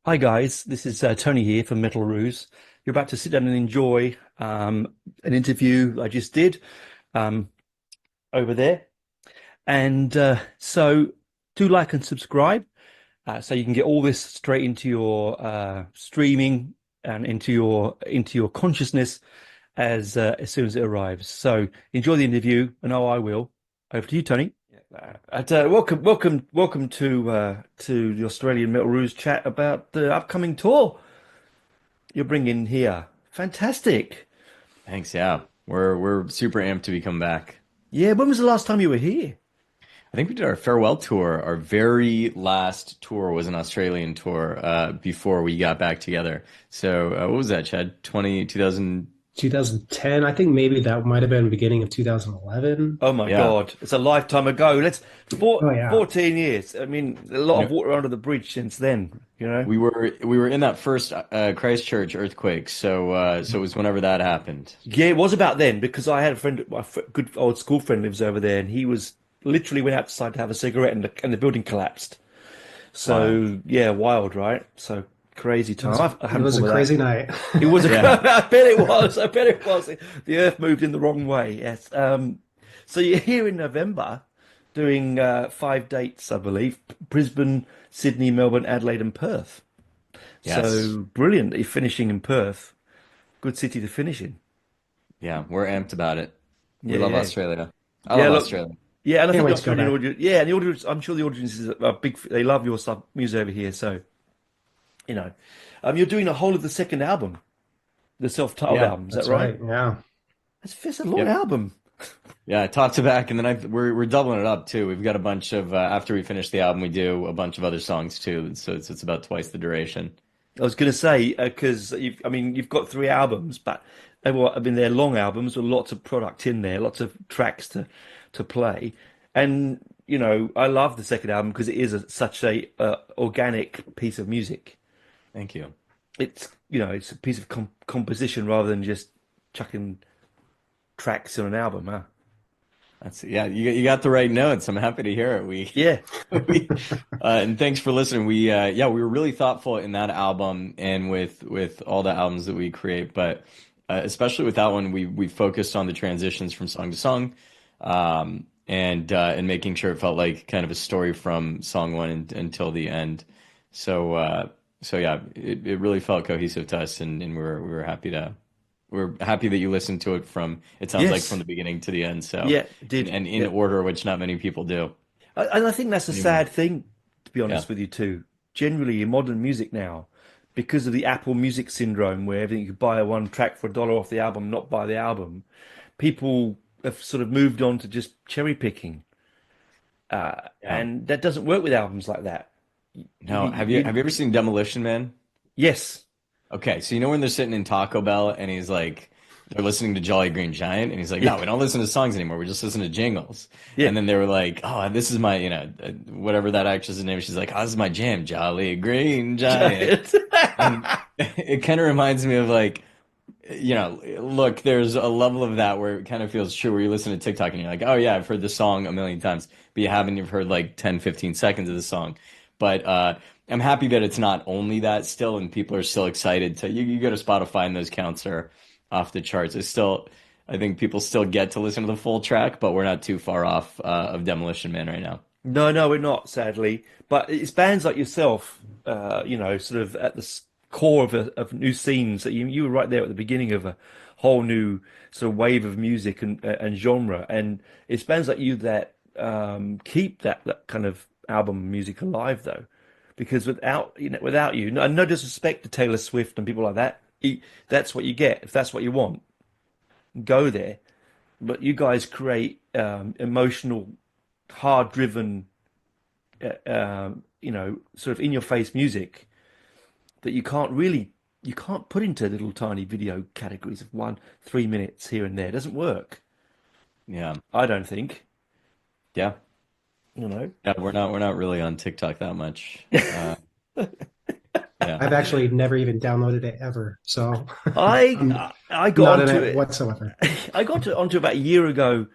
Hi guys, this is Tony here from Metal Roos. You're about to sit down and enjoy an interview I just did um, over there. And so do like and subscribe so you can get all this straight into your streaming and into your consciousness as soon as it arrives. So enjoy the interview, and I will. Over to you, Tony. Welcome to the Australian Metal Ruse chat about the upcoming tour you're bringing here. Fantastic. Thanks. Yeah, we're super amped to be coming back. Yeah, when was the last time you were here? I think we did our farewell tour. Our very last tour was an Australian tour before we got back together. So what was that, Chad? 2000. 2010. I think maybe that might have been beginning of 2011. Oh my Yeah. God, it's a lifetime ago. Oh yeah. 14 years. I mean, a You lot of know, water under the bridge since then, you know? we were in that first Christchurch earthquake. So it was whenever that happened. Yeah, it was about then because I had a friend, good old school friend lives over there, and he was literally went outside to have a cigarette and the building collapsed. Wild. So yeah, wild, right? So crazy It was time. I it haven't was thought a of crazy that. night. It was a, Yeah. I bet it was. I bet it was. The Earth moved in the wrong way. Yes. So you're here in November doing 5 dates, I believe. Brisbane, Sydney, Melbourne, Adelaide, and Perth. Yes. So brilliant that you're finishing in Perth. Good city to finish in. Yeah. We're amped about it. We Yeah, love yeah. Australia. I Yeah, love look, Australia. yeah, and I Can't think the wait to go Australian back. audience, yeah, and the audience, I'm sure the audience is a big, they love your stuff, music over here. So, you know, you're doing the whole of the second album, the self-titled Yeah. album. Is that That's right? right. Yeah. That's a long Yep. album. Yeah, top to back, and then we're doubling it up too. We've got a bunch of after we finish the album, we do a bunch of other songs too. So it's about twice the duration. I was going to say because I mean, you've got 3 albums, but I mean, they're long albums with lots of product in there, lots of tracks to play, and you know, I love the second album because it is such a organic piece of music. Thank you. It's a piece of composition rather than just chucking tracks on an album, huh? That's yeah. You got the right notes. I'm happy to hear it. Yeah. We and thanks for listening. We were really thoughtful in that album and with all the albums that we create, but especially with that one, we focused on the transitions from song to song, and making sure it felt like kind of a story from song one until the end. So yeah, it really felt cohesive to us, and we're happy that you listened to it from it sounds like from Yes. the beginning to the end. So Yeah, it did. and in Yeah. order, which not many people do And I think that's a anymore. sad thing, to be Yeah. honest with you too. Generally, in modern music now, because of the Apple Music syndrome, where everything you buy one track for $1 off the album, not buy the album, people have sort of moved on to just cherry picking, Yeah. and that doesn't work with albums like that. Now, have you ever seen Demolition Man? Yes, Okay, so you know when they're sitting in Taco Bell and he's like, they're listening to Jolly Green Giant, and he's like, yeah, no, we don't listen to songs anymore. We just listen to jingles. yeah. And then they were like, oh, this is my, whatever that actress's name is. She's like, oh, this is my jam, Jolly Green Giant. Giant. And it kind of reminds me of like, look, there's a level of that where it kind of feels true where you listen to TikTok and you're like, oh yeah, I've heard this song a million times, but you haven't even heard like 10, 15 seconds of the song. But I'm happy that it's not only that still, and people are still excited to you go to Spotify and those counts are off the charts. I think people still get to listen to the full track, but we're not too far off of Demolition Man right now. No, no, we're not, sadly. But it's bands like yourself, sort of at the core of new scenes that you were right there at the beginning of a whole new sort of wave of music and genre. And it's bands like you that keep that kind of album music alive, though, because without you, no disrespect to Taylor Swift and people like that, that's what you get. If that's what you want, go there. But you guys create emotional, hard-driven, sort of in-your-face music that you can't put into little tiny video categories of 1 3 minutes here and there. It doesn't work. Yeah. I don't think. Yeah. You know. Yeah, we're not really on TikTok that much. Yeah. I've actually never even downloaded it ever, so I I'm I got not in onto it it. whatsoever. I got onto it about a year ago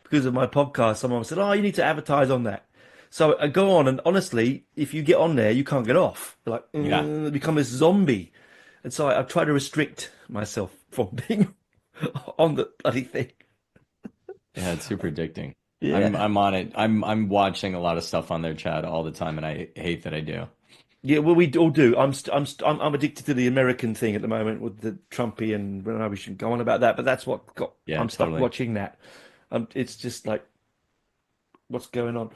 because of my podcast. Someone said, "Oh, you need to advertise on that." So I go on, and honestly, if you get on there, you can't get off. You're like, Yeah. become this zombie. And so I try to restrict myself from being on the bloody thing. Yeah, it's super addicting. I'm Yeah. I'm on it. I'm watching a lot of stuff on their chat all the time, and I hate that I do. Yeah, well, we all do. I'm addicted to the American thing at the moment with the Trumpy, and well, no, we shouldn't go on about that. But that's what got. Yeah, I'm stuck totally. watching that. It's just like what's going on.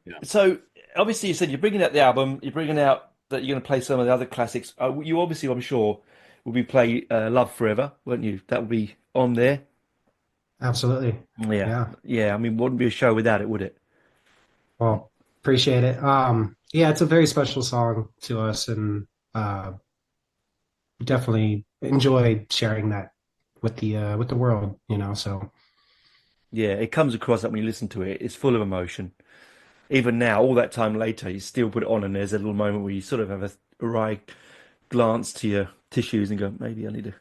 Yeah. So obviously you said you're bringing out the album. You're bringing out that you're going to play some of the other classics. You obviously, I'm sure, will be play "Love Forever," won't you? That will be on there. Absolutely. Yeah, Yeah. yeah. I mean, wouldn't be a show without it, would it? Well, appreciate it. Yeah, it's a very special song to us, and definitely enjoy sharing that with the world, you know. So Yeah, it comes across that when you listen to it, it's full of emotion. Even now, all that time later, you still put it on, and there's a little moment where you sort of have a wry glance to your tissues and go, maybe I need to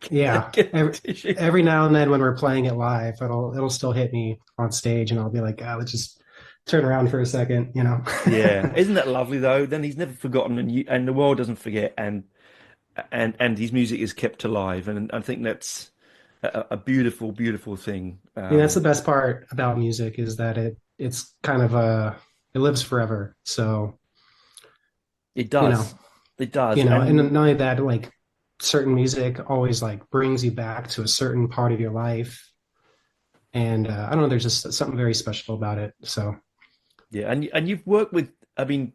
yeah, get a tissue. every now and then when we're playing it live, it'll still hit me on stage, and I'll be like, let's just turn around for a second, you know. Yeah, isn't that lovely though? Then he's never forgotten, and the world doesn't forget, and his music is kept alive, and I think that's a beautiful, beautiful thing. I mean, that's the best part about music is that it's kind of it lives forever. So, It you know, does, it does, and and not only that, like certain music always like brings you back to a certain part of your life. And I don't know, there's just something very special about it. So, yeah, and you've worked with, I mean,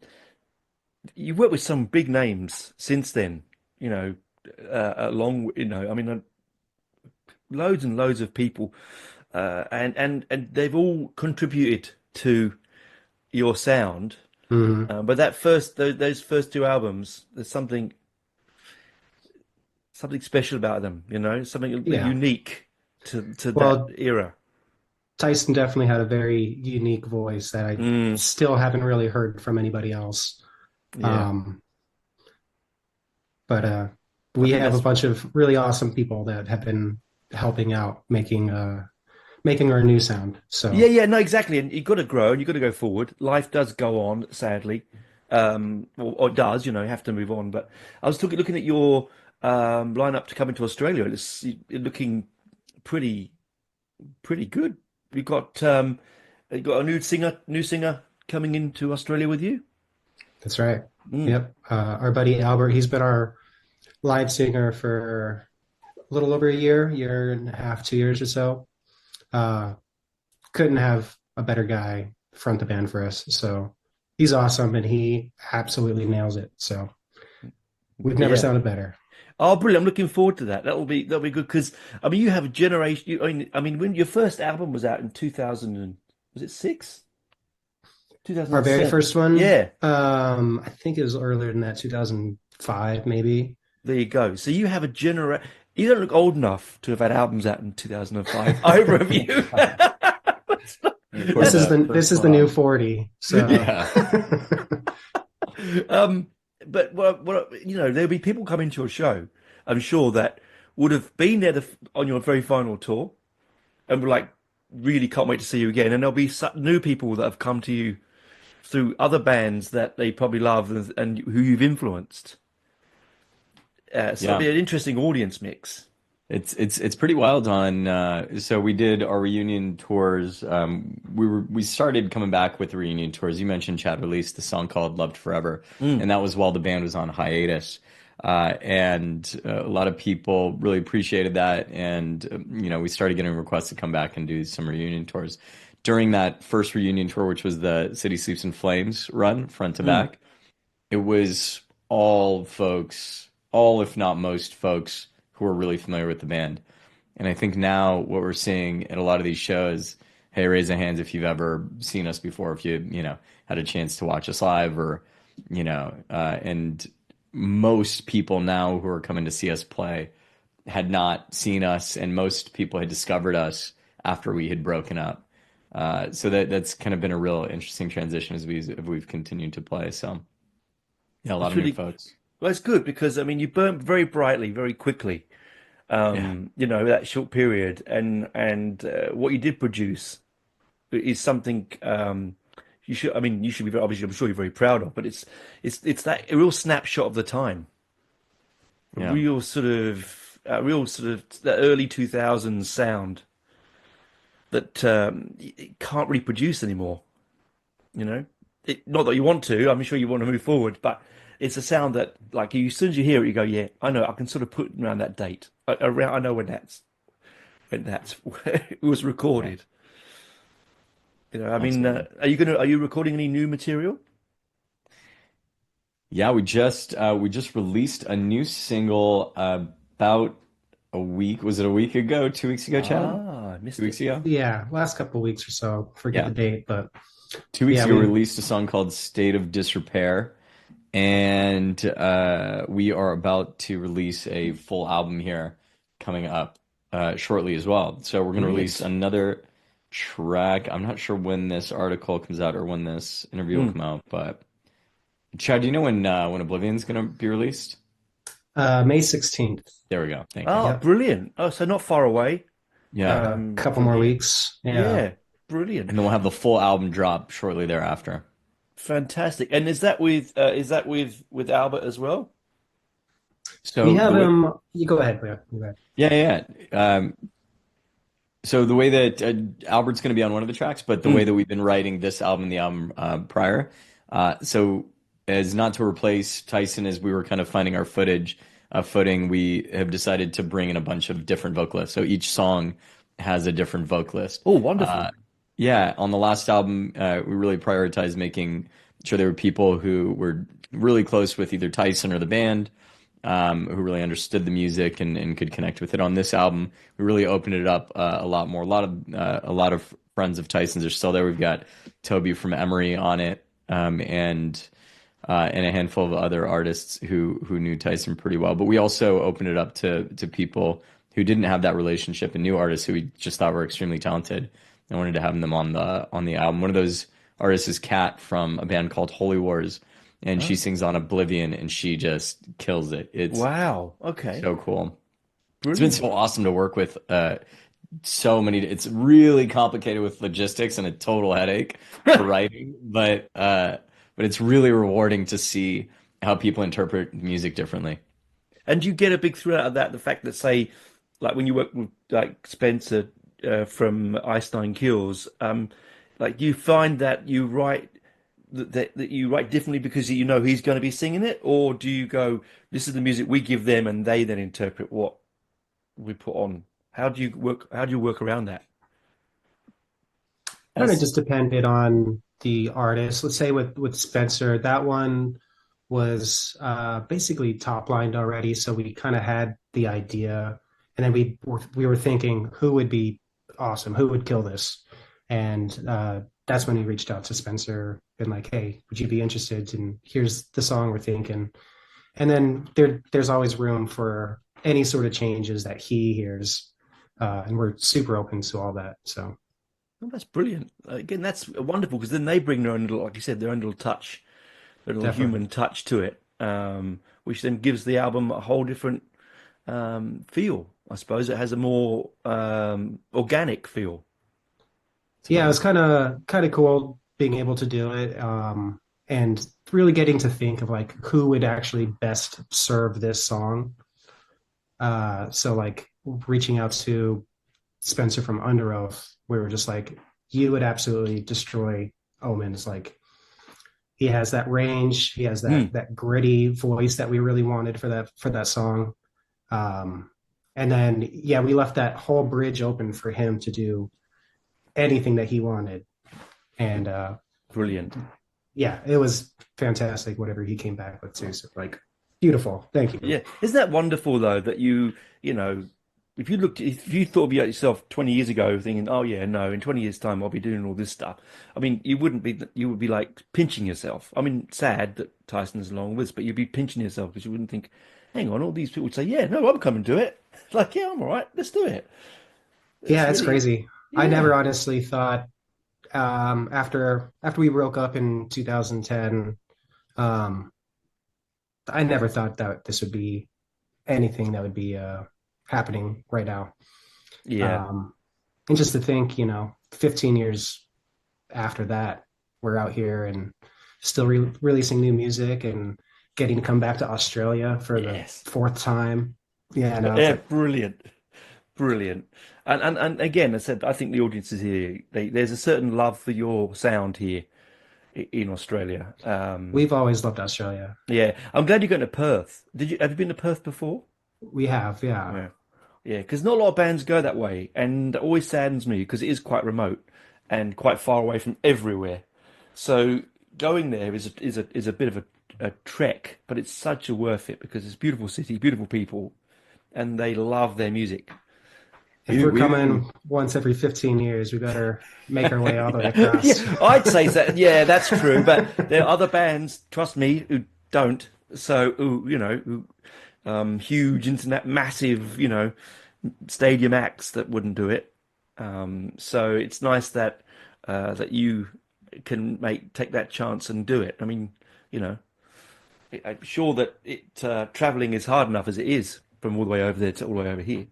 you've worked with some big names since then. You know, along, you know, I mean, loads and loads of people, and they've all contributed to your sound. mhm. But those first two albums, there's something special about them, you know, something Yeah. unique to that Well, era. Tyson definitely had a very unique voice that I Mm, still haven't really heard from anybody else. yeah, Um, but I we think have a that's bunch of really awesome people that have been helping out making our new sound. yeah, So yeah, no, exactly. And you've got to grow and you've got to go forward. Life does go on, sadly, or it does. You know, you have to move on. But I was looking at your lineup to come into Australia. It's looking pretty pretty good. You got a new singer coming into Australia with you. that's right. Mm. Yep. Our buddy Albert, he's been our live singer for a little over a year and a half, 2 years or so. Uh, couldn't have a better guy front the band for us. So he's awesome and he absolutely nails it. So we've never Yeah. sounded better. Oh, brilliant! I'm looking forward to that. That'll be good because I mean you have a generation. I mean when your first album was out in 2000 and was it six? Our very 2007. first one, Yeah, I think it was earlier than that, 2005 maybe. there you go. So you have a generation. You don't look old enough to have had albums out in 2005. Either of you. You recorded the This first is one the new on. 40. So Yeah. Um, but you know, there'll be people coming to your show, I'm sure, that would have been there on your very final tour and were like, really can't wait to see you again. And there'll be new people that have come to you through other bands that they probably love and who you've influenced. So it'll Yeah. be an interesting audience mix. It's pretty wild on so we did our reunion tours. We started coming back with the reunion tours. You mentioned Chad released the song called Loved Forever, Mm, and that was while the band was on hiatus. And a lot of people really appreciated that, and we started getting requests to come back and do some reunion tours. During that first reunion tour, which was the City Sleeps in Flames run, front to mm. back, it was all folks, all if not most folks who are really familiar with the band. And I think now what we're seeing at a lot of these shows, hey, raise a hands if you've ever seen us before, if you had a chance to watch us live or, and most people now who are coming to see us play had not seen us, and most people had discovered us after we had broken up. So that's kind of been a real interesting transition as we've continued to play. So yeah, a lot It's of new really, folks. well, it's good because I mean, you burnt very brightly, very quickly. Yeah. That short period, and what you did produce is something you should. I mean, you should be very, obviously. I'm sure you're very proud of, but it's that a real snapshot of the time, Yeah. a real sort of the early 2000s sound that it can't reproduce anymore. You know, not that you want to. I'm sure you want to move forward, but it's a sound that, like, as soon as you hear it, you go, "Yeah, I know." I can sort of put around that date. I know when that's it was Yeah. recorded. I mean, Absolutely. are you recording any new material? Yeah, we just released a new single about a week. Was it a week ago? 2 weeks ago, Chad? Ah, I Two missed it. weeks ago? Yeah, last couple of weeks or so. Forget the Yeah. date, but 2 weeks yeah, ago, we we released a song called State of Disrepair. And we are about to release a full album here coming up shortly as well. So we're going to release Brilliant. another track. I'm not sure when this article comes out or when this interview will Mm. come out, but Chad, do you know when Oblivion's going to be released? May 16th. There we go. Thank you. Oh, Yep. brilliant. Oh, so not far away Yeah. Couple from more here. weeks. Yeah. Yeah, brilliant. And then we'll have the full album drop shortly thereafter. Fantastic. And is that with Albert as well? We So have the way, him. You go ahead, Leah. You go ahead. yeah, yeah. Yeah. So the way that Albert's going to be on one of the tracks, but the way Mm. that we've been writing this album, the album prior, so as not to replace Tyson, as we were kind of finding our footing, we have decided to bring in a bunch of different vocalists. So each song has a different vocalist. Oh, Uh, wonderful. yeah, on the last album, we really prioritized making sure there were people who were really close with either Tyson or the band, who really understood the music and could connect with it. On this album, we really opened it up a lot more. A lot of friends of Tyson's are still there. We've got Toby from Emery on it, and a handful of other artists who knew Tyson pretty well. But we also opened it up to people who didn't have that relationship and new artists who we just thought were extremely talented and wanted to have them on the album. One of those artists is Kat from a band called Holy Wars, and she Oh, sings on Oblivion, and she just kills it. It's wow. Okay. so cool. It's been Brilliant. so awesome to work with so many. It's really complicated with logistics and a total headache for writing, but it's really rewarding to see how people interpret music differently. And you get a big thrill out of that, the fact that, say, like when you work with like Spencer from Ice Nine Kills, like you find that you write that you write differently because you know he's going to be singing it, or do you go, this is the music we give them and they then interpret what we put on? How do you work around that? Kind of As just depended on the artist. Let's say with Spencer, that one was basically top lined already, so we kind of had the idea, and then we were thinking who would be awesome, who would kill this, and that's when we reached out to Spencer and like, hey, would you be interested? And here's the song we're thinking, and then there's always room for any sort of changes that he hears, and we're super open to all that. So. Oh, that's brilliant. Again, that's wonderful because then they bring their own little, like you said, their own little touch, their little Definitely. human touch to it, which then gives the album a whole different feel. I suppose it has a more organic feel to Yeah, it it. was kind of cool being able to do it, and really getting to think of like who would actually best serve this song. So like reaching out to Spencer from Under Oath, we were just like, you would absolutely destroy Omens. Like he has that range, he has that Mm. that gritty voice that we really wanted for that song. Um, and then yeah, we left that whole bridge open for him to do anything that he wanted. And Brilliant. yeah, it was fantastic, whatever he came back with too. So like beautiful. Thank you. Yeah. Isn't that wonderful though that you know, if you thought of yourself 20 years ago thinking, oh yeah, no, in 20 years time I'll be doing all this stuff. I mean, you would be like pinching yourself. I mean, sad that Tyson's along with us, but you'd be pinching yourself because you wouldn't think, hang on, all these people would say, yeah, no, I'm coming to it. Like, yeah, I'm all right. Let's do it. It's Yeah, it's really, crazy. I yeah. never honestly thought after we broke up in 2010, um, I never thought that this would be anything that would be happening right now. Yeah. Um, and just to think, 15 years after that, we're out here and still releasing new music and getting to come back to Australia for the Yes. fourth time. Yeah, no, it's Yeah, like brilliant. Brilliant. And again, I said, I think the audience is here. There's a certain love for your sound here in Australia. we've always loved Australia. Yeah, I'm glad you're going to Perth. Have you been to Perth before? We have, yeah. Yeah. Yeah, because not a lot of bands go that way, and it always saddens me because it is quite remote and quite far away from everywhere. So going there is a bit of a trek, but it's such a worth it because it's a beautiful city, beautiful people, and they love their music. If we're We coming once every 15 years, we better make our way all the way across. Yeah, I'd say that. Yeah, that's true. But there are other bands, trust me, who don't. So, who, huge internet, massive, stadium acts that wouldn't do it. So it's nice that that you can take that chance and do it. I mean, you know, I'm sure that traveling is hard enough as it is from all the way over there to all the way over here.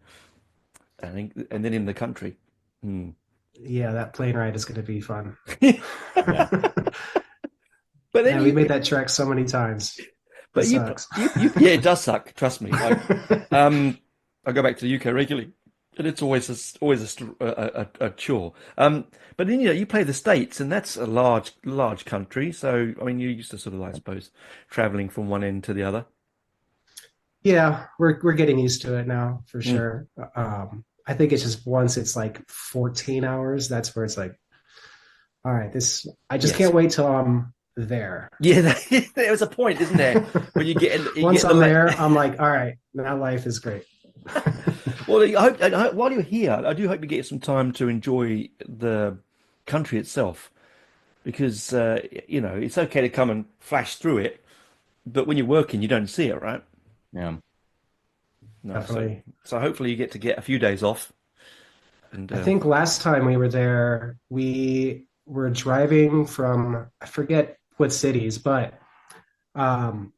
I think, and then in the country. Hmm. Yeah, that plane ride is going to be fun. yeah. But then Yeah, we made that trek so many times. It but sucks. yeah, it does suck. Trust me. I go back to the UK regularly, and it's always a chore. But then you play the States, and that's a large country. So I mean, you're used to sort of, I suppose, traveling from one end to the other. Yeah, we're getting used to it now for Mm. sure. I think it's just once it's like 14 hours, that's where it's like, all right, I just Yes. can't wait till I'm there. Yeah, there was a point, isn't there, when Once I'm there, I'm like, all right, now life is great. Well, I hope while you're here, I do hope you get some time to enjoy the country itself, because it's okay to come and flash through it, but when you're working, you don't see it, right? Yeah. No, Definitely. so hopefully you get a few days off. And I think last time we were there, we were driving from, I forget what cities, but um,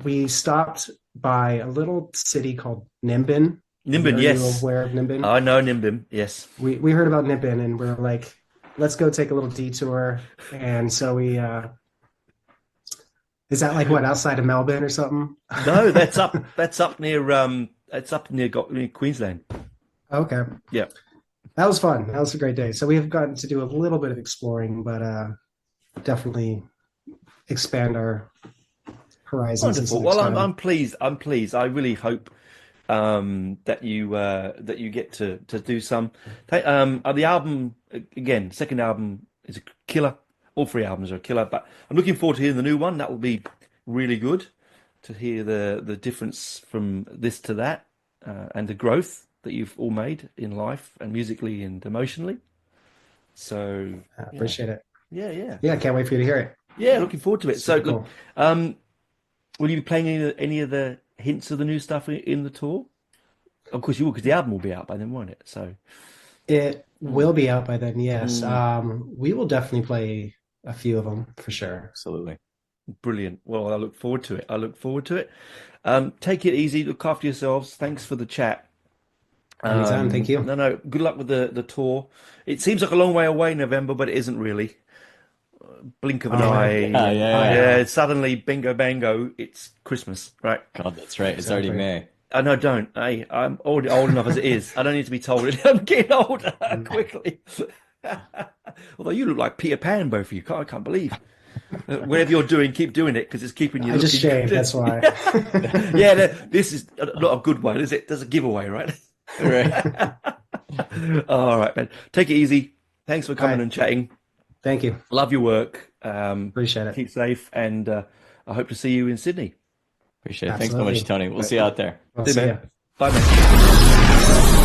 we stopped by a little city called Nimbin. Nimbin, Are you yes, aware of Nimbin? I know Nimbin, yes. We heard about Nimbin and we're like, let's go take a little detour. And so is that like what, outside of Melbourne or something? No, that's up near Queensland. Okay. Yeah. That was fun. That was a great day. So we have gotten to do a little bit of exploring, but definitely expand our horizons in Wonderful. some Well, time. I'm pleased. I'm pleased. I really hope that you get to do some. The album again, second album is a killer. All three albums are a killer, but I'm looking forward to hearing the new one. That will be really good to hear the difference from this to that, and the growth that you've all made in life and musically and emotionally. So I appreciate it. yeah. Yeah, I can't wait for you to hear it. Yeah, looking forward to it. So, Super look, will you be playing any of the hints of the new stuff in the tour? Of course you will, because the album will be out by then, won't it? So, It will be out by then, yes. Mm. We will definitely play a few of them for sure. Absolutely. Brilliant. Well, I look forward to it. I look forward to it. Take it easy. Look after yourselves. Thanks for the chat. Anytime, thank you. No. Good luck with the tour. It seems like a long way away, November, but it isn't really. Blink of an Oh, eye. yeah. Suddenly, bingo, bango, it's Christmas, right? God, that's right. It's already Exactly. May. No, don't. I'm already old enough as it is. I don't need to be told it. I'm getting older quickly. Although you look like Peter Pan, both of you. I can't believe. Whatever you're doing, keep doing it because it's keeping you I just looking shaved, good. that's why. Yeah, this is not a good one, is it? There's a giveaway, right? Right. All right, man. Take it easy. Thanks for coming All right. and chatting. Thank you. Love your work. Appreciate it. Keep safe, and I hope to see you in Sydney. Appreciate it. Thanks so much, Absolutely. Tony. We'll see you out there. We'll See you, see man. ya. Bye, man.